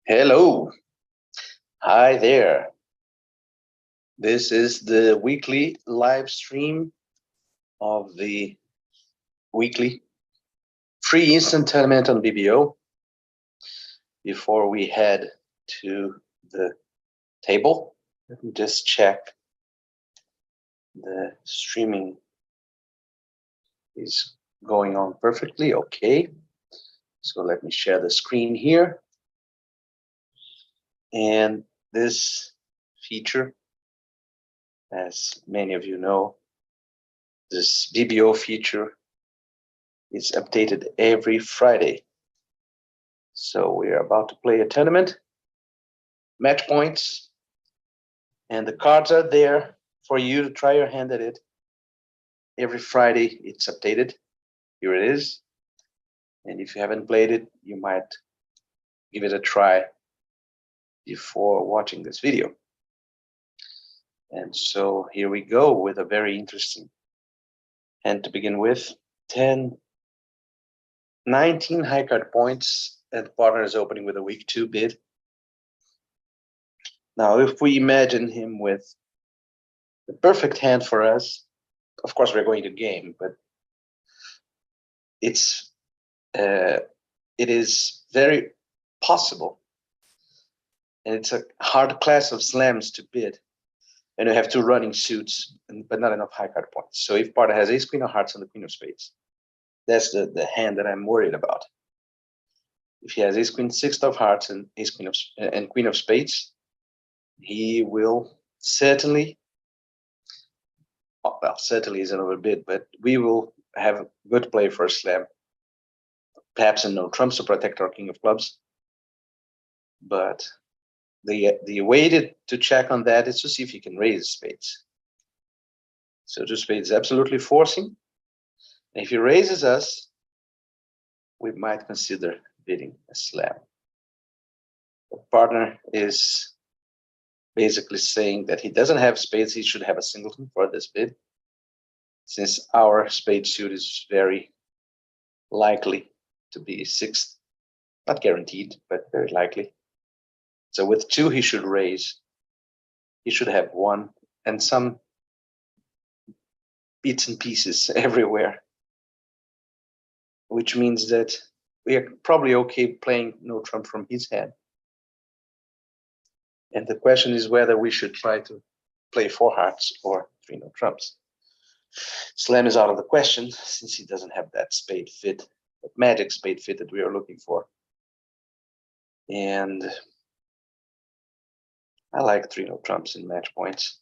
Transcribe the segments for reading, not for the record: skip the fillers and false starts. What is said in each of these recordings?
Hello. Hi there. This is the weekly live stream of the weekly free instant tournament on BBO. Before we head to the table, let me just check the streaming is going on perfectly. Okay. So let me share the screen here. And this feature, as many of you know, this BBO feature is updated every Friday. So we are about to play a tournament, match points, and the cards are there for you to try your hand at it. Every Friday it's updated. Here it is. And if you haven't played it, you might give it a try before watching this video. And so here we go with a very interesting hand to begin with. 19 high card points, and the partner is opening with a weak 2 bid. Now, if we imagine him with the perfect hand for us, of course we're going to game, but it is very possible, and it's a hard class of slams to bid, and you have 2 running suits, but not enough high card points. So if partner has ace queen of hearts and the queen of spades, that's the hand that I'm worried about. If he has ace queen 6 of hearts and ace queen of and queen of spades, he will certainly, well, certainly is an overbid, but we will have good play for a slam. Perhaps in no trumps to protect our king of clubs. But the way to check on that is to see if you can raise spades. So 2 spades is absolutely forcing. And if he raises us, we might consider bidding a slam. The partner is basically saying that he doesn't have spades, he should have a singleton for this bid, since our spade suit is very likely to be 6th. Not guaranteed, but very likely. So with 2, he should raise. He should have 1 and some bits and pieces everywhere, which means that we are probably okay playing no trump from his hand. And the question is whether we should try to play 4 hearts or 3 no trumps. Slam is out of the question since he doesn't have that spade fit, that magic spade fit that we are looking for. And I like 3 no trumps in match points.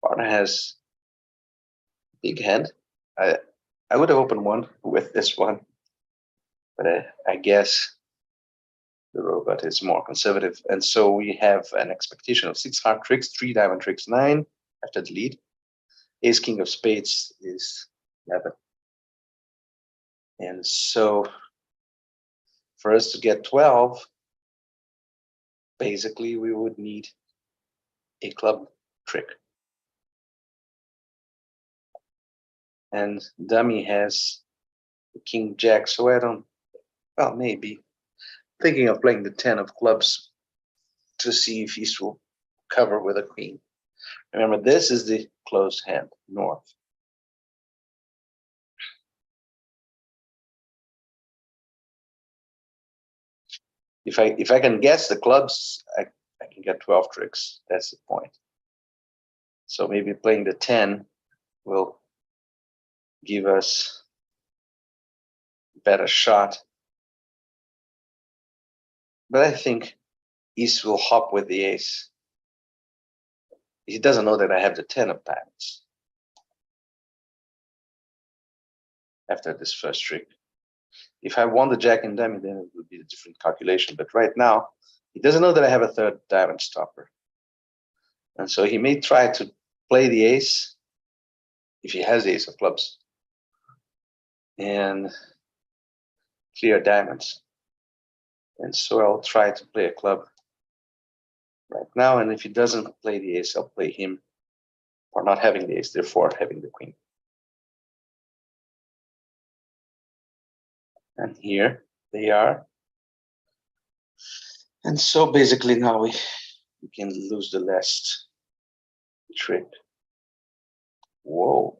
Partner has big hand. I would have opened one with this one, but I guess the robot is more conservative. And so we have an expectation of 6 heart tricks, 3 diamond tricks, 9 after the lead. Ace king of spades is 11. And so for us to get 12, basically we would need a club trick. And dummy has the king jack, so I don't, well, maybe thinking of playing the 10 of clubs to see if he will cover with a queen. Remember, this is the closed hand, north. If I can guess the clubs, I can get 12 tricks. That's the point. So maybe playing the 10 will give us a better shot. But I think East will hop with the ace. He doesn't know that I have the 10 of diamonds after this first trick. If I won the jack and dummy, then it would be a different calculation. But right now, he doesn't know that I have a 3rd diamond stopper. And so he may try to play the ace if he has the ace of clubs and clear diamonds. And so I'll try to play a club right now. And if he doesn't play the ace, I'll play him or not having the ace, therefore having the queen. And here they are. And so basically now we can lose the last trick. Whoa.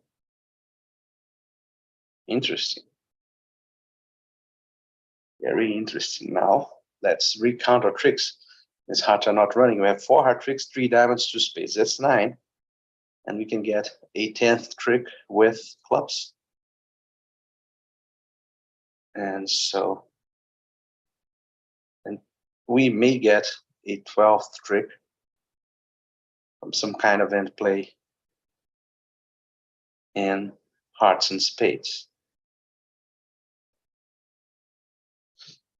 Interesting. Very interesting. Now let's recount our tricks. These hearts are not running. We have 4 heart tricks, 3 diamonds, 2 spades. That's 9. And we can get a 10th trick with clubs. And so, and we may get a 12th trick from some kind of end play in hearts and spades.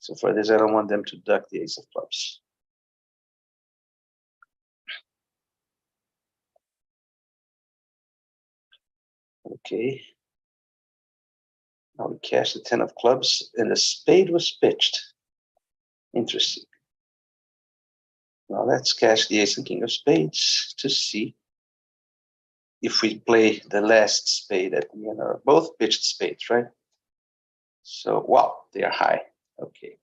So for this, I don't want them to duck the ace of clubs. Okay. Now we cash the 10 of clubs, and the spade was pitched. Interesting. Now let's cash the ace and king of spades to see if we play the last spade at the end. Are both pitched spades, right? So, wow, they are high. Okay.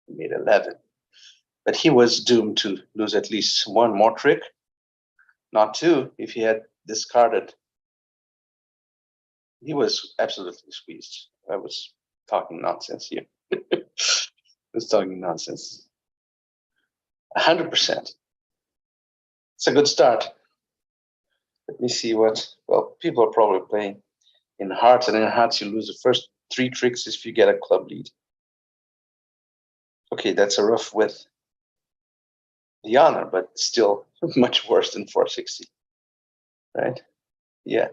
He made 11. But he was doomed to lose at least 1 more trick, not 2, if he had discarded. He was absolutely squeezed. I was talking nonsense here. I was talking nonsense. 100%. It's a good start. Let me see what, well, people are probably playing in hearts, and in hearts you lose the first 3 tricks if you get a club lead. Okay, that's a rough with the honor, but still much worse than 460, right? Yeah.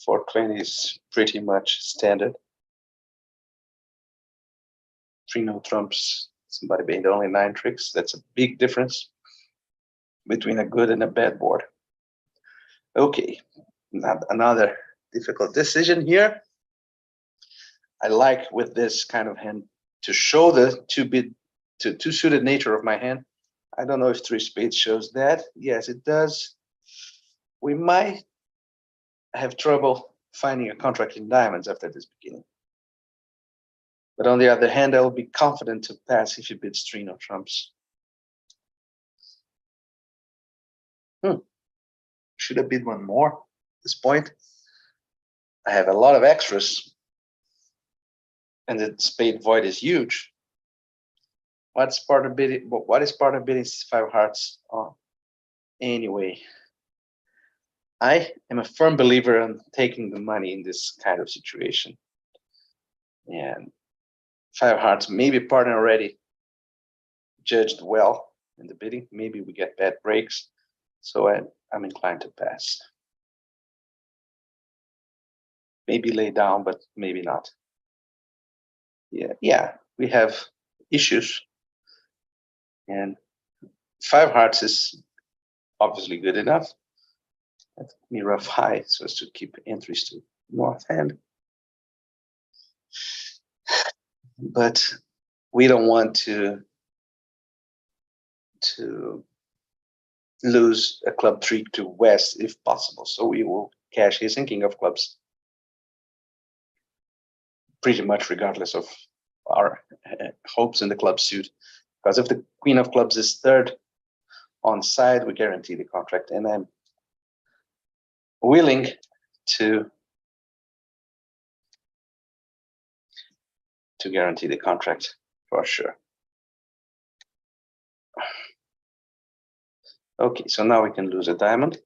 420 is pretty much standard. 3 no trumps, somebody made only 9 tricks. That's a big difference between a good and a bad board. Okay, another difficult decision here. I like with this kind of hand to show the two suited nature of my hand. I don't know if 3 spades shows that. Yes, it does. We might have trouble finding a contract in diamonds after this beginning. But on the other hand, I will be confident to pass if he bids 3 no trumps. Should have bid 1 more at this point. I have a lot of extras, and the spade void is huge. What's part of bidding? What is part of bidding 5 hearts on? Anyway, I am a firm believer in taking the money in this kind of situation. And 5 hearts, maybe partner already judged well in the bidding. Maybe we get bad breaks. So I'm inclined to pass. Maybe lay down, but maybe not. Yeah, we have issues. And 5 hearts is obviously good enough. Let me rough high so as to keep entries to north hand. But we don't want to lose a club 3 to west if possible. So we will cash his and king of clubs pretty much regardless of our hopes in the club suit. Because if the queen of clubs is 3rd on side, we guarantee the contract. And I'm willing to guarantee the contract for sure. Okay, so now we can lose a diamond. It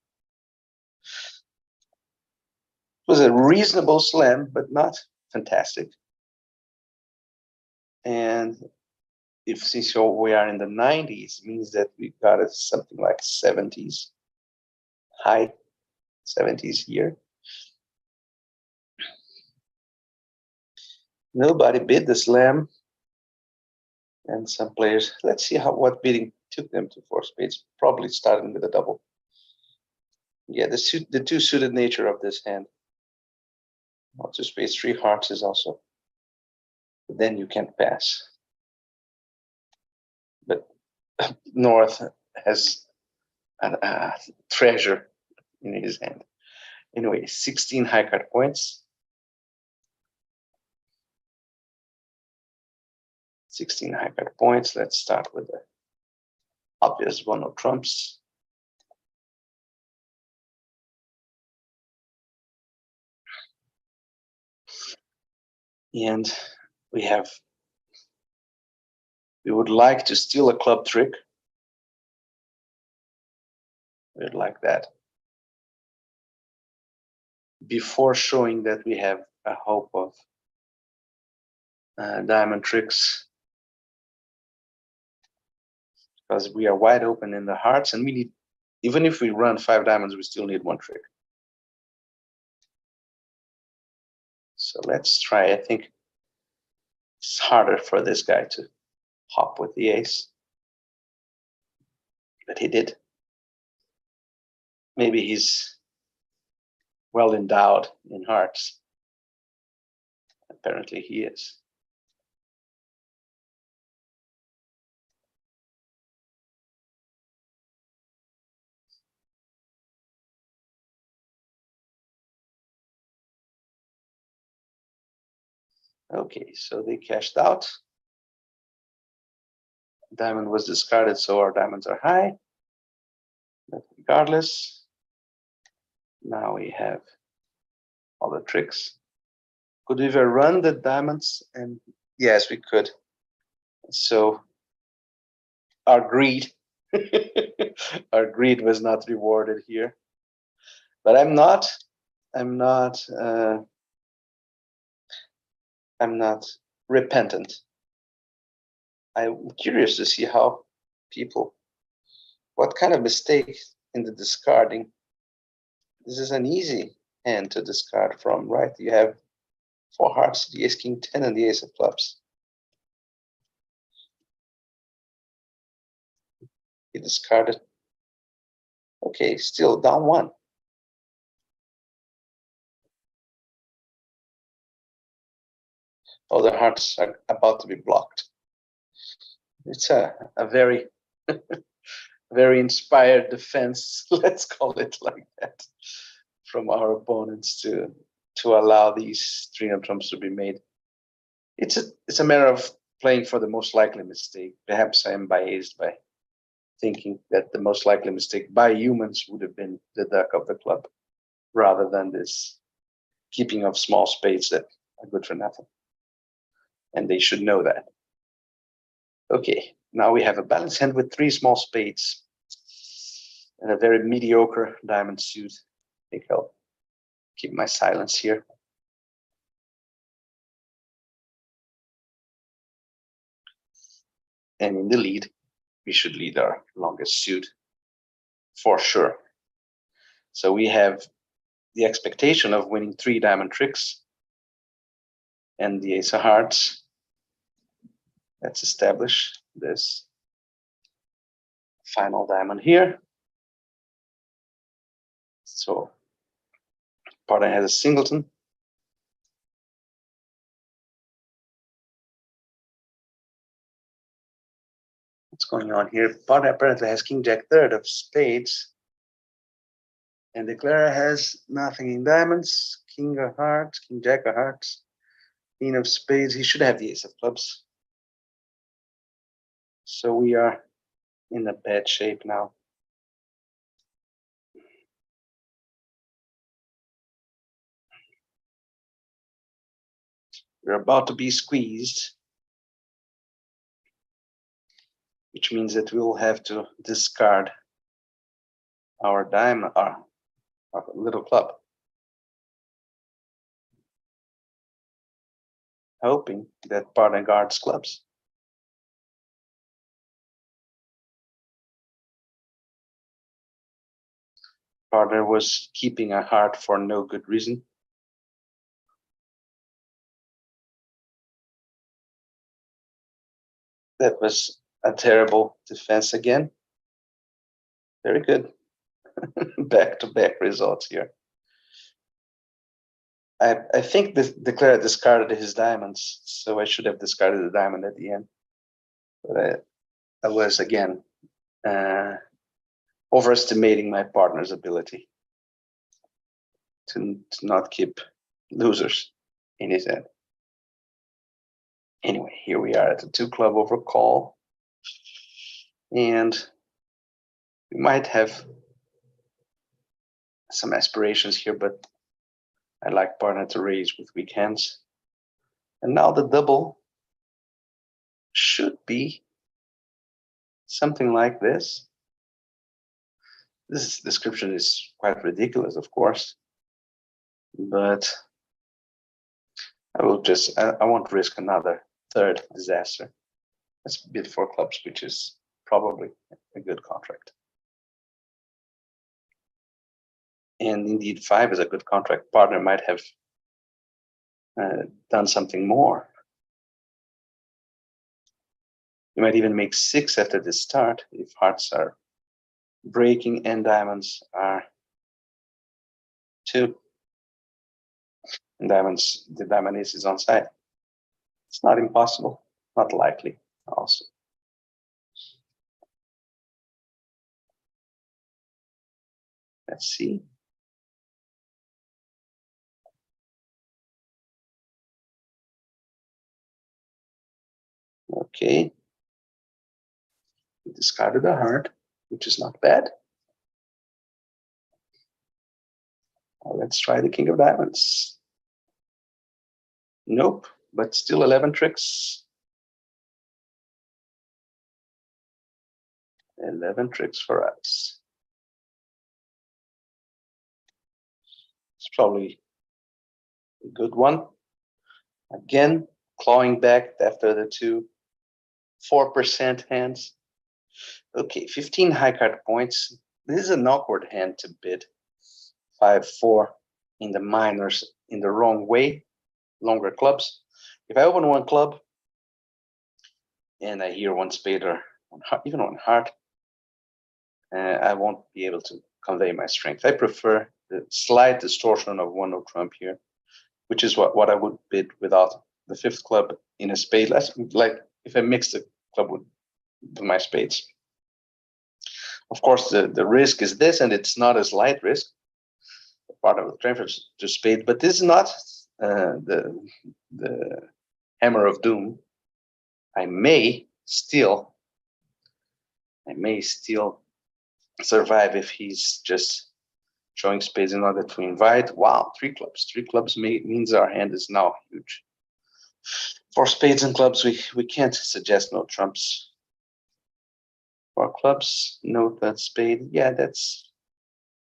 was a reasonable slam, but not fantastic. And if since we are in the 90s, means that we got it something like 70s, high 70s here. Nobody bid the slam, and some players. Let's see what bidding took them to 4 spades. Probably starting with a double. Yeah, the 2 suited nature of this hand. 2 spades, 3 hearts is also. But then you can't pass. But North has a treasure in his hand. Anyway, 16 high card points. 16 high card points. Let's start with the obvious one of trumps. And we would like to steal a club trick. We'd like that before showing that we have a hope of diamond tricks, because we are wide open in the hearts, and we need, even if we run 5 diamonds, we still need 1 trick. So let's try. I think it's harder for this guy to hop with the ace, but he did. Maybe he's well endowed in hearts. Apparently he is. Okay, so they cashed out. Diamond was discarded, so our diamonds are high. But regardless, now we have all the tricks. Could we ever run the diamonds? And yes, we could. So our greed, our greed was not rewarded here. But I'm not repentant. I'm curious to see how people, what kind of mistake in the discarding. This is an easy hand to discard from, right? You have 4 hearts, the ace, king, 10, and the ace of clubs. He discarded. Okay, still down 1. All the hearts are about to be blocked. It's a very, very inspired defense, let's call it like that, from our opponents to allow these 3 trumps to be made. It's a matter of playing for the most likely mistake. Perhaps I am biased by thinking that the most likely mistake by humans would have been the duck of the club, rather than this keeping of small spades that are good for nothing. And they should know that. Okay, now we have a balanced hand with 3 small spades and a very mediocre diamond suit. I think I'll keep my silence here. And in the lead, we should lead our longest suit for sure. So we have the expectation of winning 3 diamond tricks and the ace of hearts. Let's establish this final diamond here. So partner has a singleton. What's going on here? Partner apparently has king jack third of spades. And the Clara has nothing in diamonds, king of hearts, king jack of hearts, queen of spades. He should have the ace of clubs. So we are in a bad shape now. We're about to be squeezed, which means that we'll have to discard our diamond, our little club, hoping that partner guards clubs. Partner was keeping a heart for no good reason. That was a terrible defense again. Very good. Back-to-back results here. I think the Clara discarded his diamonds, so I should have discarded the diamond at the end. But I was again overestimating my partner's ability to not keep losers in his head. Anyway, here we are at the 2 club over call. And we might have some aspirations here, but I like partner to raise with weak hands. And now the double should be something like this. This description is quite ridiculous, of course, but I won't risk another third disaster. Let's bid 4 clubs, which is probably a good contract. And indeed, 5 is a good contract. Partner might have done something more. You might even make 6 after the start if hearts are breaking and diamonds are 2. And diamonds, the diamond ace is on side. It's not impossible, not likely also. Let's see. Okay. We discarded a heart, which is not bad. Now let's try the king of diamonds. Nope, but still 11 tricks. 11 tricks for us. It's probably a good one. Again, clawing back after the 2 4% hands. Okay, 15 high card points. This is an awkward hand to bid. 5-4 in the minors in the wrong way, longer clubs. If I open 1 club and I hear 1 spade or even 1 heart, I won't be able to convey my strength. I prefer the slight distortion of 1 no trump here, which is what I would bid without the 5th club in a spade. Like if I mix the club with my spades. Of course, the risk is this, and it's not a slight risk. Part of the transfer to spade, but this is not the hammer of doom. I may still survive if he's just showing spades in order to invite. Wow, 3 clubs. 3 clubs means our hand is now huge. For spades and clubs, we can't suggest no trumps. For clubs, no third spade. Yeah, that's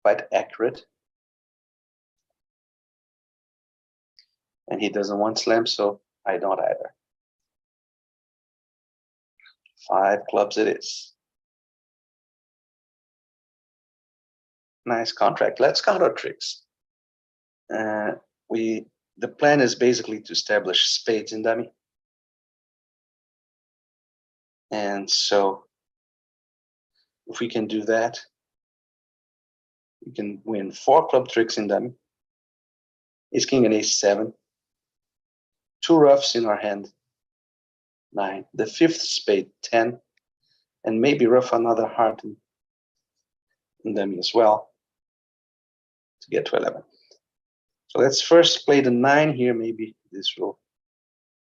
quite accurate. And he doesn't want slam, so I don't either. 5 clubs it is. Nice contract. Let's count our tricks. The plan is basically to establish spades in dummy. And so if we can do that, we can win 4 club tricks in dummy. Ace king and ace 7. 2 roughs in our hand, 9. The 5th spade, 10. And maybe rough another heart in dummy as well to get to 11. So let's first play the 9 here. Maybe this will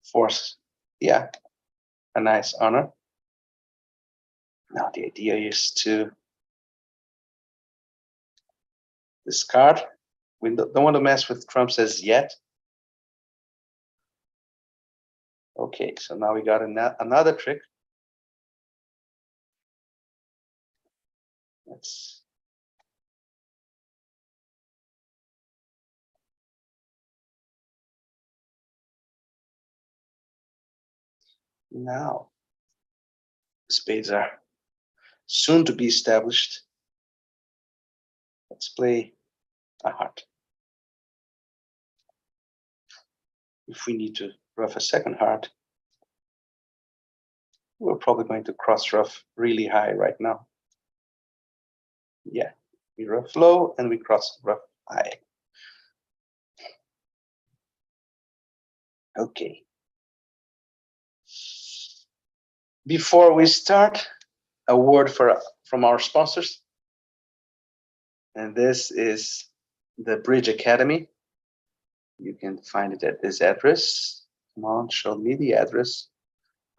force, yeah, a nice honor. Now the idea is to discard. We don't want to mess with trumps as yet. Okay, so now we got another trick. Let's now spades are soon to be established. Let's play a heart. If we need to rough a second heart, we're probably going to cross rough really high right now. Yeah, we rough low and we cross rough high. Okay. Before we start, a word from our sponsors. And this is the Bridge Academy. You can find it at this address. Come on, show me the address.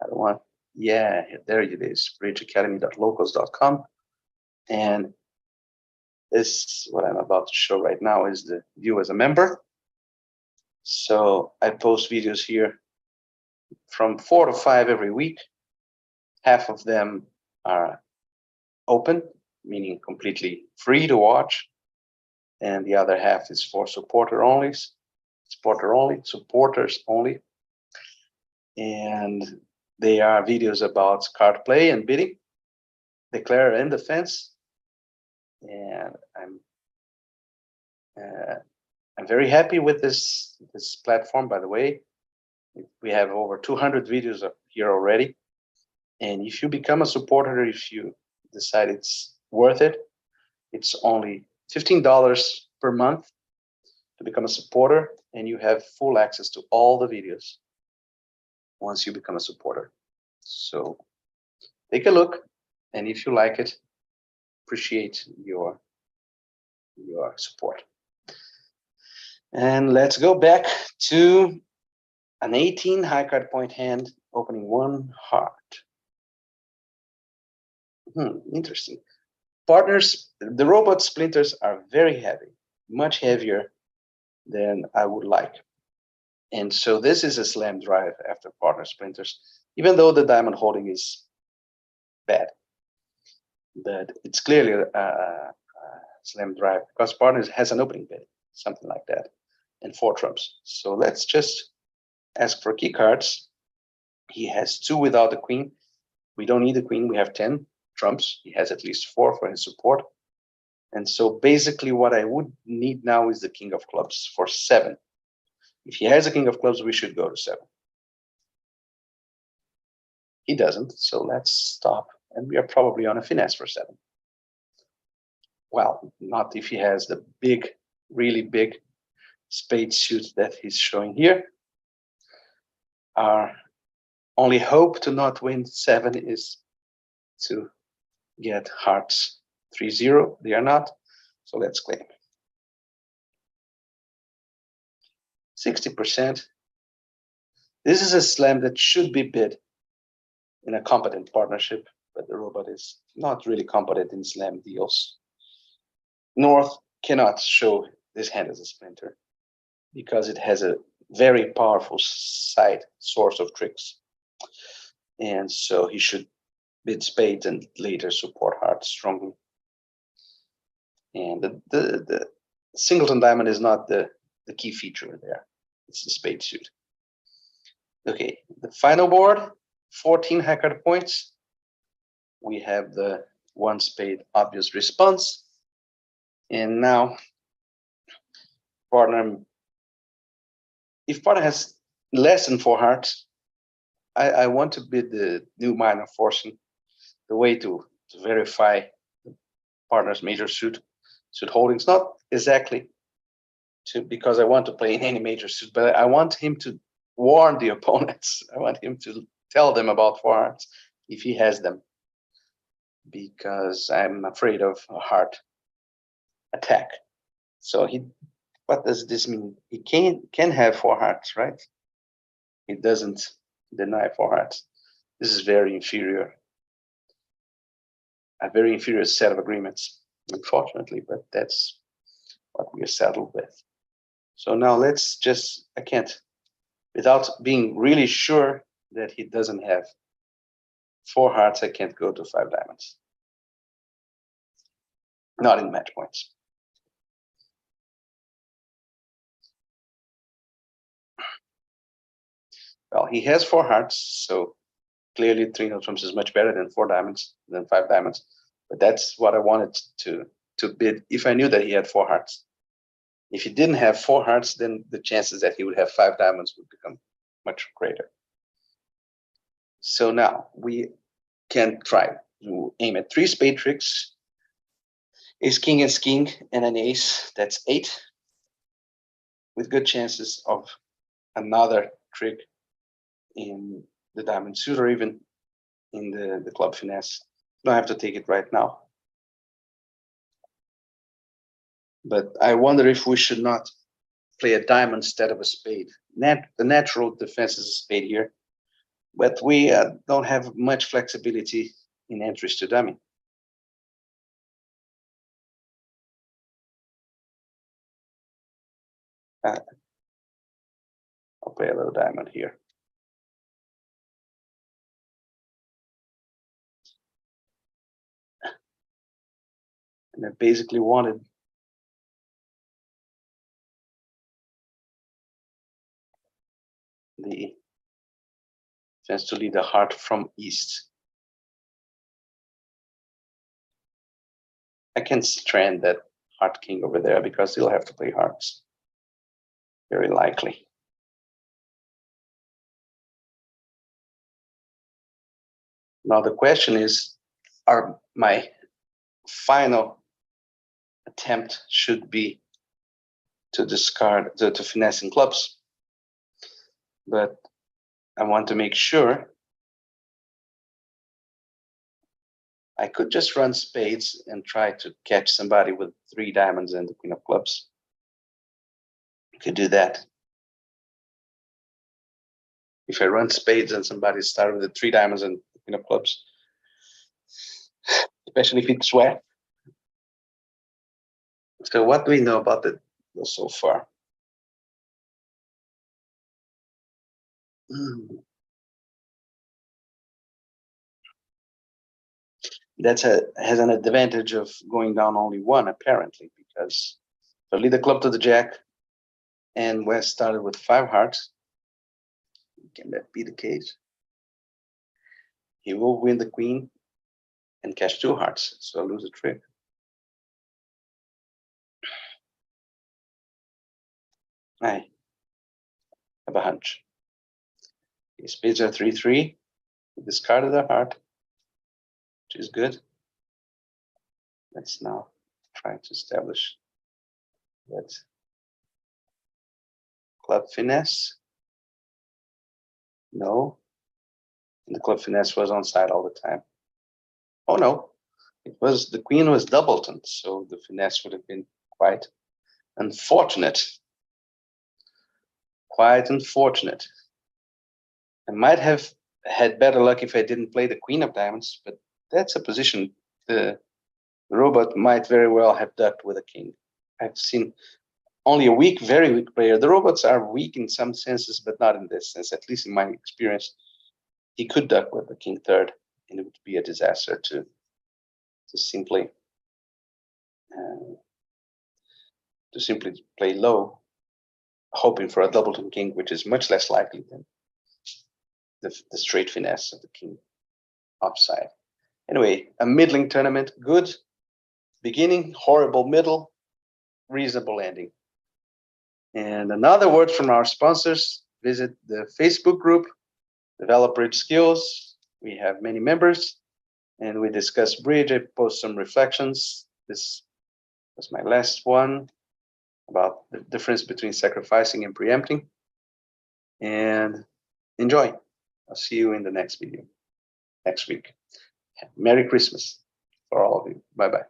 I don't want, yeah, there it is, bridgeacademy.locals.com. And this, what I'm about to show right now, is the view as a member. So I post videos here from 4 to 5 every week. Half of them are open, meaning completely free to watch. And the other half is for supporters only. And they are videos about card play and bidding, declare and defense. And I'm very happy with this platform, by the way. We have over 200 videos up here already. And if you become a supporter, if you decide it's worth it, it's only $15 per month to become a supporter, and you have full access to all the videos once you become a supporter. So take a look, and if you like it, appreciate your support. And let's go back to an 18 high card point hand, opening 1 heart. Interesting. Partners, the robot splinters are very heavy, much heavier than I would like. And so this is a slam drive after partner splinters, even though the diamond holding is bad. But it's clearly a slam drive because partners has an opening bid, something like that, and 4 trumps. So let's just ask for key cards. He has 2 without the queen. We don't need the queen. We have 10 trumps. He has at least 4 for his support. And so basically what I would need now is the king of clubs for 7. If he has a king of clubs, we should go to 7. He doesn't, so let's stop. And we are probably on a finesse for 7. Well, not if he has the big, really big spade suit that he's showing here. Our only hope to not win 7 is to get hearts 3-0. They are not, so let's claim. 60%. This is a slam that should be bid in a competent partnership, but the robot is not really competent in slam deals. North cannot show this hand as a splinter because it has a very powerful side source of tricks. And so he should bid spades and later support hearts strongly. And the singleton diamond is not the key feature there. It's the spade suit. Okay, the final board, 14 high card points. We have the 1 spade obvious response. And now partner, if partner has less than 4 hearts, I want to bid the new minor forcing, the way to verify the partner's major suit holdings, not exactly because I want to play in any major suit, but I want him to warn the opponents. I want him to tell them about 4 hearts if he has them, because I'm afraid of a heart attack. So what does this mean? He can have 4 hearts, right? He doesn't deny 4 hearts. This is very inferior. A very inferior set of agreements, unfortunately, but that's what we are settled with. So now let's just, I can't, without being really sure that he doesn't have 4 hearts, I can't go to 5 diamonds. Not in match points. Well, he has 4 hearts, so clearly 3 no trumps is much better than 4 diamonds, than 5 diamonds. But that's what I wanted to bid if I knew that he had 4 hearts. If he didn't have 4 hearts, then the chances that he would have 5 diamonds would become much greater. So now we can try to aim at 3 spade tricks. Ace king is king and an ace, that's 8, with good chances of another trick in the diamond suit or even in the club finesse. You don't have to take it right now. But I wonder if we should not play a diamond instead of a spade. The natural defense is a spade here, but we don't have much flexibility in entries to dummy. I'll play a little diamond here. And I basically wanted the chance to lead the heart from east. I can strand that heart king over there because he'll have to play hearts. Very likely. Now the question is, my final attempt should be to discard, to finessing clubs. But I want to make sure I could just run spades and try to catch somebody with 3 diamonds and the queen of clubs. I could do that. If I run spades and somebody started with the 3 diamonds and the queen of clubs, especially if it's wet. So what do we know about it so far? That has an advantage of going down only 1, apparently, because if I lead the club to the jack and West started with 5 hearts, can that be the case? He will win the queen and cash 2 hearts, so I'll lose a trick. I have a hunch. Spades are 3-3. He discarded a heart, which is good. Let's now try to establish that club finesse. No. And the club finesse was on side all the time. Oh no, the queen was doubletoned, so the finesse would have been quite unfortunate. Quite unfortunate. I might have had better luck if I didn't play the queen of diamonds, but that's a position the robot might very well have ducked with a king. I've seen only a weak, very weak player. The robots are weak in some senses, but not in this sense, at least in my experience. He could duck with the king third, and it would be a disaster to simply play low, hoping for a doubleton king, which is much less likely than the straight finesse of the king offside. Anyway, a middling tournament, good beginning, horrible middle, reasonable ending. And another word from our sponsors, visit the Facebook group, Develop Bridge Skills. We have many members, and we discuss bridge. I post some reflections. This was my last one about the difference between sacrificing and preempting. And enjoy. I'll see you in the next video next week. Merry Christmas for all of you. Bye-bye.